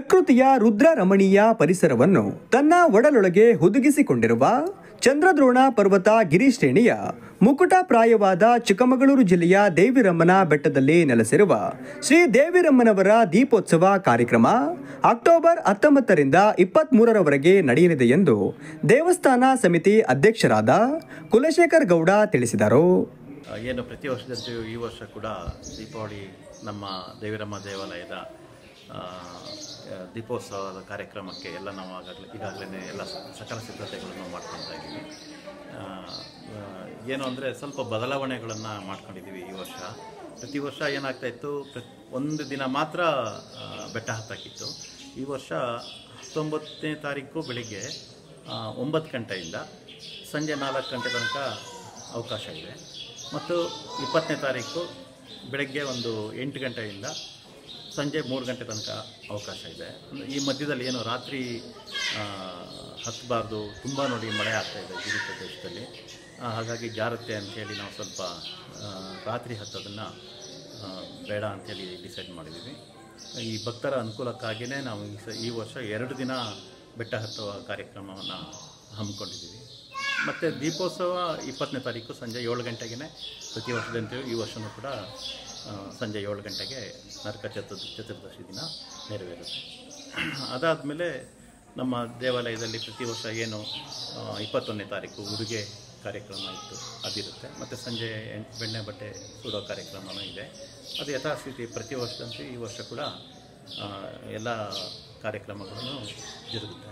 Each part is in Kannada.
ಪ್ರಕೃತಿಯ ರುದ್ರ ರಮಣೀಯ ಪರಿಸರವನ್ನು ತನ್ನ ಒಡಲೊಳಗೆ ಹುದುಗಿಸಿಕೊಂಡಿರುವ ಚಂದ್ರದ್ರೋಣ ಪರ್ವತ ಗಿರಿಶ್ರೇಣಿಯ ಮುಕುಟಪ್ರಾಯವಾದ ಚಿಕ್ಕಮಗಳೂರು ಜಿಲ್ಲೆಯ ದೇವಿರಮ್ಮನ ಬೆಟ್ಟದಲ್ಲಿ ನೆಲೆಸಿರುವ ಶ್ರೀ ದೇವಿರಮ್ಮನವರ ದೀಪೋತ್ಸವ ಕಾರ್ಯಕ್ರಮ ಅಕ್ಟೋಬರ್ 19ರಿಂದ 23ರವರೆಗೆ ನಡೆಯಲಿದೆ ಎಂದು ದೇವಸ್ಥಾನ ಸಮಿತಿ ಅಧ್ಯಕ್ಷರಾದ ಕುಲಶೇಖರ್ ಗೌಡ ತಿಳಿಸಿದರು. ಏನು ಪ್ರತಿ ವರ್ಷದಂತೆಯೂ ಈ ವರ್ಷ ಕೂಡ ದೀಪಾವಳಿ ನಮ್ಮ ದೇವಿರಮ್ಮ ದೇವಾಲಯದ ದೀಪೋತ್ಸವದ ಕಾರ್ಯಕ್ರಮಕ್ಕೆ ಎಲ್ಲ ನಾವು ಈಗಾಗಲೇ ಎಲ್ಲ ಸಕಲ ಸಿದ್ಧತೆಗಳನ್ನು ಮಾಡ್ಕೊಳ್ತಾ ಇದ್ದೀವಿ. ಏನು ಅಂದರೆ ಸ್ವಲ್ಪ ಬದಲಾವಣೆಗಳನ್ನು ಮಾಡ್ಕೊಂಡಿದ್ದೀವಿ ಈ ವರ್ಷ. ಪ್ರತಿ ವರ್ಷ ಏನಾಗ್ತಾಯಿತ್ತು, ಒಂದು ದಿನ ಮಾತ್ರ ಬೆಟ್ಟ ಹತ್ತಾಕಿತ್ತು. ಈ ವರ್ಷ 19ನೇ ತಾರೀಕು ಬೆಳಿಗ್ಗೆ 9 ಗಂಟೆಯಿಂದ ಸಂಜೆ 4 ಗಂಟೆ ತನಕ ಅವಕಾಶ ಇದೆ. ಮತ್ತು 20ನೇ ತಾರೀಕು ಬೆಳಗ್ಗೆ ಒಂದು 8 ಗಂಟೆಯಿಂದ ಸಂಜೆ 3 ಗಂಟೆ ತನಕ ಅವಕಾಶ ಇದೆ. ಈ ಮಧ್ಯದಲ್ಲಿ ಏನು ರಾತ್ರಿ ಹತ್ತಬಾರ್ದು, ತುಂಬ ನೋಡಿ ಮಳೆ ಆಗ್ತಾಯಿದೆ ಗಿರಿ ಪ್ರದೇಶದಲ್ಲಿ, ಹಾಗಾಗಿ ಜಾರುತ್ತೆ ಅಂಥೇಳಿ ನಾವು ಸ್ವಲ್ಪ ರಾತ್ರಿ ಹತ್ತೋದನ್ನು ಬೇಡ ಅಂಥೇಳಿ ಡಿಸೈಡ್ ಮಾಡಿದ್ದೀವಿ. ಈ ಭಕ್ತರ ಅನುಕೂಲಕ್ಕಾಗಿಯೇ ನಾವು ಈ ವರ್ಷ 2 ದಿನ ಬೆಟ್ಟ ಹತ್ತುವ ಕಾರ್ಯಕ್ರಮವನ್ನು ಹಮ್ಮಿಕೊಂಡಿದ್ದೀವಿ. ಮತ್ತು ದೀಪೋತ್ಸವ 20ನೇ ತಾರೀಕು ಸಂಜೆ 7 ಗಂಟೆಗೆ ಪ್ರತಿ ವರ್ಷದಂತೆಯೂ ಈ ವರ್ಷವೂ ಕೂಡ ಸಂಜೆ 7 ಗಂಟೆಗೆ ನರಕ ಚತುರ್ದಶಿ ದಿನ ನೆರವೇರುತ್ತೆ. ಅದಾದಮೇಲೆ ನಮ್ಮ ದೇವಾಲಯದಲ್ಲಿ ಪ್ರತಿ ವರ್ಷ ಏನು 21ನೇ ತಾರೀಕು ಉಡುಗೆ ಕಾರ್ಯಕ್ರಮ ಇತ್ತು ಅದಿರುತ್ತೆ. ಮತ್ತು ಸಂಜೆ ಬೆಣ್ಣೆ ಬಟ್ಟೆ ಸುಡೋ ಕಾರ್ಯಕ್ರಮವೂ ಇದೆ. ಅದು ಯಥಾಸ್ಥಿತಿ ಪ್ರತಿ ವರ್ಷದಂತೆ ಈ ವರ್ಷ ಕೂಡ ಎಲ್ಲ ಕಾರ್ಯಕ್ರಮಗಳನ್ನು ಜರುಗುತ್ತೆ.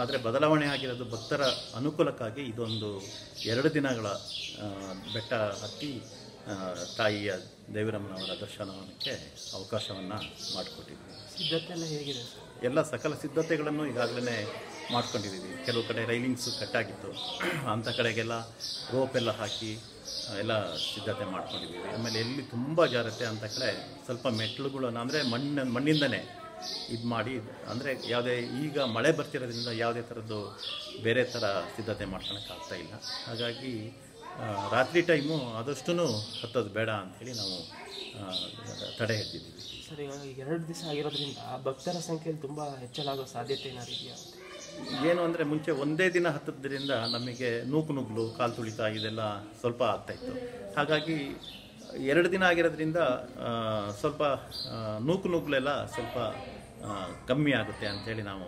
ಆದರೆ ಬದಲಾವಣೆ ಆಗಿರೋದು ಭಕ್ತರ ಅನುಕೂಲಕ್ಕಾಗಿ ಇದೊಂದು 2 ದಿನಗಳ ಬೆಟ್ಟ ಹತ್ತಿ ತಾಯಿಯ ದೇವಿರಮ್ಮನವರ ದರ್ಶನಕ್ಕೆ ಅವಕಾಶವನ್ನು ಮಾಡಿಕೊಟ್ಟಿದ್ವಿ. ಸಿದ್ಧತೆ ಎಲ್ಲ ಹೇಗಿದೆ? ಎಲ್ಲ ಸಕಲ ಸಿದ್ಧತೆಗಳನ್ನು ಈಗಾಗಲೇ ಮಾಡ್ಕೊಂಡಿದ್ದೀವಿ. ಕೆಲವು ಕಡೆ ರೈಲಿಂಗ್ಸು ಕಟ್ಟಾಗಿತ್ತು, ಅಂಥ ಕಡೆಗೆಲ್ಲ ರೋಪ್ ಎಲ್ಲ ಹಾಕಿ ಎಲ್ಲ ಸಿದ್ಧತೆ ಮಾಡ್ಕೊಂಡಿದ್ದೀವಿ. ಆಮೇಲೆ ಎಲ್ಲಿ ತುಂಬ ಜಾರತ್ತೆ ಅಂಥ ಕಡೆ ಸ್ವಲ್ಪ ಮೆಟ್ಲುಗಳನ್ನು ಅಂದರೆ ಮಣ್ಣಿಂದನೇ ಇದು ಮಾಡಿ, ಅಂದರೆ ಯಾವುದೇ ಈಗ ಮಳೆ ಬರ್ತಿರೋದ್ರಿಂದ ಯಾವುದೇ ಥರದ್ದು ಬೇರೆ ಥರ ಸಿದ್ಧತೆ ಮಾಡ್ಕೊಳಕ್ಕಾಗ್ತಾ ಇಲ್ಲ. ಹಾಗಾಗಿ ರಾತ್ರಿ ಟೈಮು ಆದಷ್ಟು ಹತ್ತೋದು ಬೇಡ ಅಂಥೇಳಿ ನಾವು ತಡೆ ಹಿಡಿದಿದ್ದೀವಿ. ಸರ್, ಈಗ 2 ದಿವಸ ಆಗಿರೋದ್ರಿಂದ ಭಕ್ತರ ಸಂಖ್ಯೆಯಲ್ಲಿ ತುಂಬ ಹೆಚ್ಚಳಾಗೋ ಸಾಧ್ಯತೆ ಏನಾದ್ರು ಇದೆಯಾ? ಏನು ಅಂದರೆ ಮುಂಚೆ ಒಂದೇ ದಿನ ಹತ್ತೋದ್ರಿಂದ ನಮಗೆ ನುಗ್ಗಲು, ಕಾಲು ತುಳಿತ ಇದೆಲ್ಲ ಸ್ವಲ್ಪ ಆಗ್ತಾಯಿತ್ತು. ಹಾಗಾಗಿ 2 ದಿನ ಆಗಿರೋದ್ರಿಂದ ಸ್ವಲ್ಪ ನುಗ್ಗಲೆಲ್ಲ ಸ್ವಲ್ಪ ಕಮ್ಮಿ ಆಗುತ್ತೆ ಅಂಥೇಳಿ ನಾವು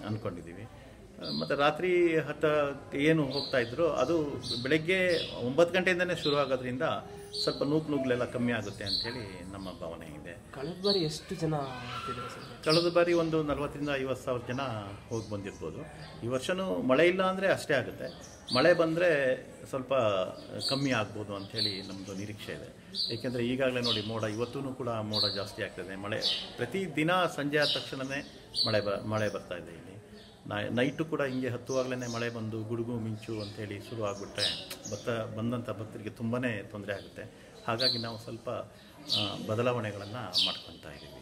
ಅಂದ್ಕೊಂಡಿದ್ದೀವಿ. ಮತ್ತು ರಾತ್ರಿ ಏನು ಹೋಗ್ತಾಯಿದ್ರು ಅದು ಬೆಳಗ್ಗೆ 9 ಗಂಟೆಯಿಂದನೇ ಶುರು ಆಗೋದ್ರಿಂದ ಸ್ವಲ್ಪ ನುಗ್ಗಲೆಲ್ಲ ಕಮ್ಮಿ ಆಗುತ್ತೆ ಅಂಥೇಳಿ ನಮ್ಮ ಭಾವನೆ ಇದೆ. ಕಳೆದ ಬಾರಿ ಎಷ್ಟು ಜನ ಆಗ್ತಿದ್ದಾರೆ ಸರ್? ಕಳೆದ ಬಾರಿ ಒಂದು 40ರಿಂದ 50 ಸಾವಿರ ಜನ ಹೋಗಿ ಬಂದಿರ್ಬೋದು. ಈ ವರ್ಷವೂ ಮಳೆ ಇಲ್ಲ ಅಂದರೆ ಅಷ್ಟೇ ಆಗುತ್ತೆ. ಮಳೆ ಬಂದರೆ ಸ್ವಲ್ಪ ಕಮ್ಮಿ ಆಗ್ಬೋದು ಅಂಥೇಳಿ ನಮ್ಮದು ನಿರೀಕ್ಷೆ ಇದೆ. ಏಕೆಂದರೆ ಈಗಾಗಲೇ ನೋಡಿ ಮೋಡ, ಇವತ್ತೂ ಕೂಡ ಮೋಡ ಜಾಸ್ತಿ ಆಗ್ತದೆ. ಮಳೆ ಪ್ರತಿ ದಿನ ಸಂಜೆ ಆದ ತಕ್ಷಣವೇ ಮಳೆ ಬರ್ತಾ ಇದೆ. ಇಲ್ಲಿ ನೈಟು ಕೂಡ ಹಿಂಗೆ ಹತ್ತುವಾಗಲೇ ಮಳೆ ಬಂದು ಗುಡುಗು ಮಿಂಚು ಅಂಥೇಳಿ ಶುರು ಆಗಿಬಿಟ್ರೆ ಬಂದಂಥ ಭಕ್ತರಿಗೆ ತುಂಬಾ ತೊಂದರೆ ಆಗುತ್ತೆ. ಹಾಗಾಗಿ ನಾವು ಸ್ವಲ್ಪ ಬದಲಾವಣೆಗಳನ್ನು ಮಾಡ್ಕೊತಾ ಇದ್ದೀವಿ.